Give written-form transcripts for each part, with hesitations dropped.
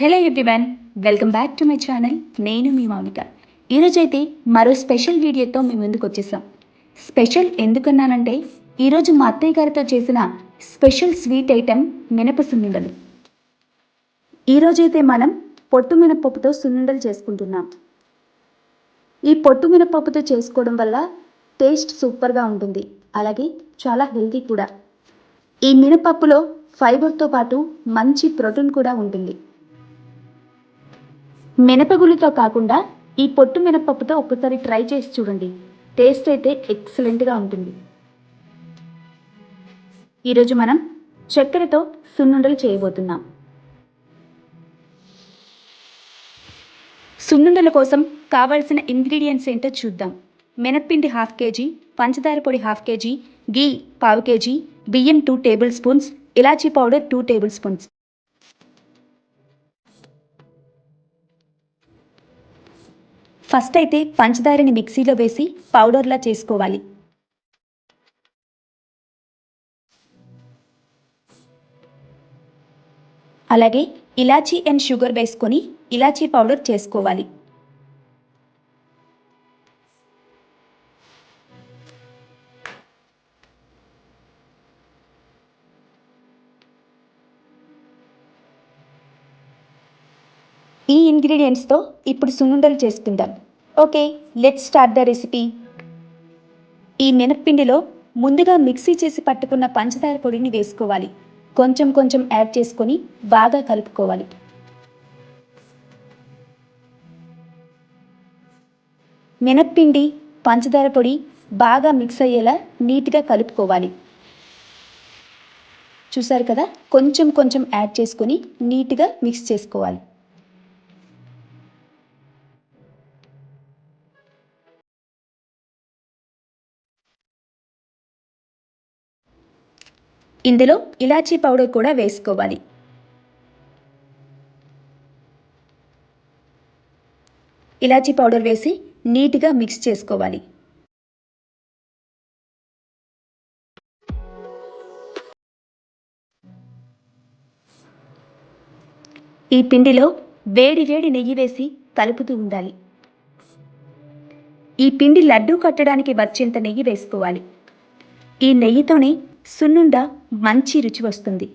Hello everyone, welcome back to my channel. నేను మీ మౌనిక. ఈరోజైతే మరో స్పెషల్ వీడియోతో మీ ముందుకు వచ్చేసాం. స్పెషల్ ఎందుకన్నానంటే ఈరోజు మా అత్తయ్య గారితో చేసిన స్పెషల్ స్వీట్ ఐటెం మినప సున్నుండలు. ఈరోజైతే మనం పొట్టు మినపప్పుతో సున్నుండలు చేసుకుంటున్నాం. ఈ పొట్టు మినపప్పుతో చేసుకోవడం వల్ల టేస్ట్ సూపర్గా ఉంటుంది, అలాగే చాలా హెల్తీ కూడా. ఈ మినపప్పులో ఫైబర్తో పాటు మంచి ప్రోటీన్ కూడా ఉంటుంది. మినపగుళ్ళతో కాకుండా ఈ పొట్టు మినపప్పుతో ఒక్కసారి ట్రై చేసి చూడండి. టేస్ట్ అయితే ఎక్సలెంట్గా ఉంటుంది. ఈరోజు మనం చక్కెరతో సున్నుండలు చేయబోతున్నాం. సున్నుండల కోసం కావాల్సిన ఇంగ్రీడియంట్స్ ఏంటో చూద్దాం. మినప్పిండి 1/2 kg, పంచదార పొడి 1/2 kg, గీ 1/4 kg, బియ్యం 2 టేబుల్ స్పూన్స్, ఇలాచీ పౌడర్ 2 టేబుల్ స్పూన్స్. ఫస్ట్ అయితే పంచదారని మిక్సీలో వేసి పౌడర్లా చేసుకోవాలి. అలాగే ఇలాచీ అండ్ షుగర్ వేసుకొని ఇలాచీ పౌడర్ చేసుకోవాలి. ఈ ఇంగ్రీడియంట్స్తో ఇప్పుడు సున్నుండలు చేసుకుందాం. Okay, let's start the recipe. ఈ మినప్పిండిలో ముందుగా మిక్సీ చేసి పట్టుకున్న పంచదార పొడిని వేసుకోవాలి. కొంచెం కొంచెం యాడ్ చేసుకొని బాగా కలుపుకోవాలి. మినప్పిండి, పంచదార పొడి బాగా మిక్స్ అయ్యేలా నీట్గా కలుపుకోవాలి. చూసారు కదా, కొంచెం కొంచెం యాడ్ చేసుకొని నీట్గా మిక్స్ చేసుకోవాలి. ఇందులో ఇలాచీ పౌడర్ కూడా వేసుకోవాలి. ఇలాచీ పౌడర్ వేసి నీట్గా మిక్స్ చేసుకోవాలి. ఈ పిండిలో వేడి వేడి నెయ్యి వేసి కలుపుతూ ఉండాలి. ఈ పిండి లడ్డూ కట్టడానికి వచ్చేంత నెయ్యి వేసుకోవాలి. ఈ నెయ్యితోనే సున్నుండ మంచి రుచి వస్తుంది.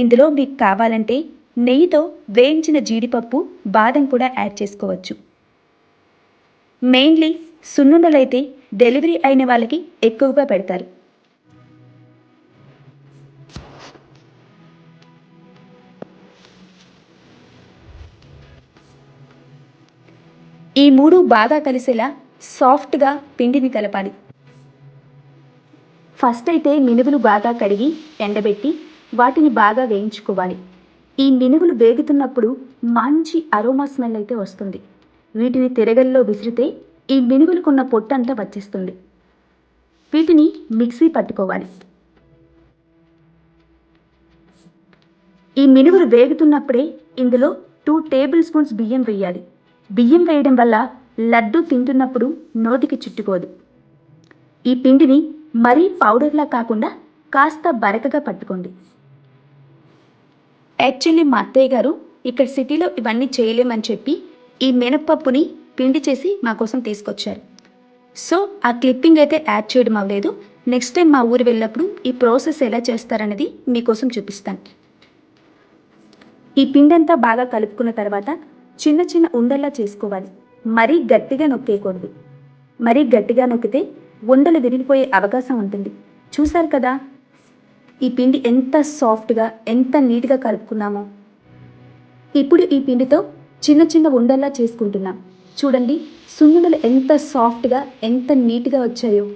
ఇందులో మీకు కావాలంటే నెయ్యితో వేయించిన జీడిపప్పు, బాదం కూడా యాడ్ చేసుకోవచ్చు. మెయిన్లీ సున్నుండలైతే డెలివరీ అయిన వాళ్ళకి ఎక్కువగా పెడతారు. ఈ మూడు బాగా కలిసేలా సాఫ్ట్గా పిండిని కలపాలి. ఫస్ట్ అయితే మినుములు బాగా కడిగి ఎండబెట్టి వాటిని బాగా వేయించుకోవాలి. ఈ మినుములు వేగుతున్నప్పుడు మంచి అరోమా స్మెల్ అయితే వస్తుంది. వీటిని తిరగల్లో విసిరితే ఈ మినుములకున్న పొట్టంతా వచ్చేస్తుంది. వీటిని మిక్సీ పట్టుకోవాలి. ఈ మినుములు వేగుతున్నప్పుడే ఇందులో 2 టేబుల్ స్పూన్స్ బియ్యం వేయాలి. బియ్యం వేయడం వల్ల లడ్డు తింటున్నప్పుడు నోటికి చుట్టుకోదు. ఈ పిండిని మరీ పౌడర్లా కాకుండా కాస్త బరకగా పట్టుకోండి. యాక్చువల్లీ మా అత్తయ్య గారు ఇక్కడ సిటీలో ఇవన్నీ చేయలేమని చెప్పి ఈ మినపప్పుని పిండి చేసి మా కోసం తీసుకొచ్చారు. సో ఆ క్లిప్పింగ్ అయితే యాడ్ చేయడం అవ్వలేదు. నెక్స్ట్ టైం మా ఊరు వెళ్ళినప్పుడు ఈ ప్రాసెస్ ఎలా చేస్తారనేది మీకోసం చూపిస్తాను. ఈ పిండి అంతా బాగా కలుపుకున్న తర్వాత చిన్న చిన్న ఉండల్లా చేసుకోవాలి. మరీ గట్టిగా నొక్కేయకూడదు. మరీ గట్టిగా నొక్కితే ఉండలు విరిగిపోయే అవకాశం ఉంటుంది. చూసారు కదా, ఈ పిండి ఎంత సాఫ్ట్గా, ఎంత నీట్గా కలుపుకున్నామో. ఇప్పుడు ఈ పిండితో చిన్న చిన్న ఉండల్లా చేసుకుంటున్నాం. చూడండి, సున్నుండలు ఎంత సాఫ్ట్గా, ఎంత నీట్గా వచ్చాయో.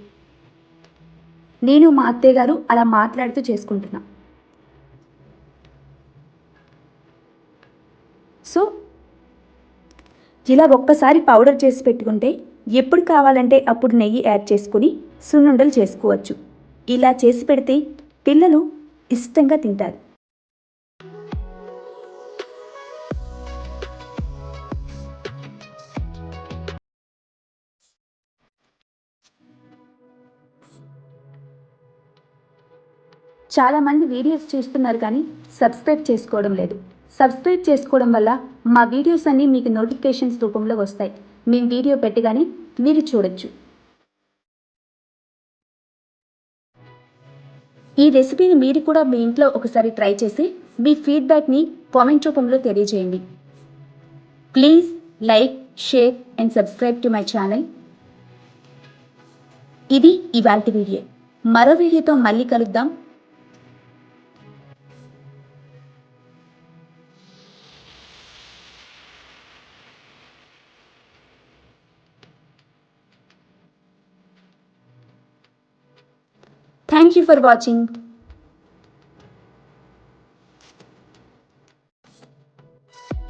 నేను మా అత్తయ్య గారు అలా మాట్లాడుతూ చేసుకుంటున్నాం. సో ఇలా ఒక్కసారి పౌడర్ చేసి పెట్టుకుంటే ఎప్పుడు కావాలంటే అప్పుడు నెయ్యి యాడ్ చేసుకుని సున్నుండలు చేసుకోవచ్చు. ఇలా చేసి పెడితే పిల్లలు ఇష్టంగా తింటారు. చాలామంది వీడియోస్ చూస్తున్నారు కానీ సబ్స్క్రైబ్ చేసుకోవడం లేదు. సబ్స్క్రైబ్ చేసుకోవడం వల్ల మా వీడియోస్ అన్నీ మీకు నోటిఫికేషన్స్ రూపంలో వస్తాయి. మేము వీడియో పెట్టగానే మీరు చూడొచ్చు. ఈ రెసిపీని మీరు కూడా మీ ఇంట్లో ఒకసారి ట్రై చేసి మీ ఫీడ్బ్యాక్ని కామెంట్ రూపంలో తెలియజేయండి. Please like, share and subscribe to my channel. ఇది ఇవాల్టి వీడియో. మరో వీడియోతో మళ్ళీ కలుద్దాం. Thank you for watching.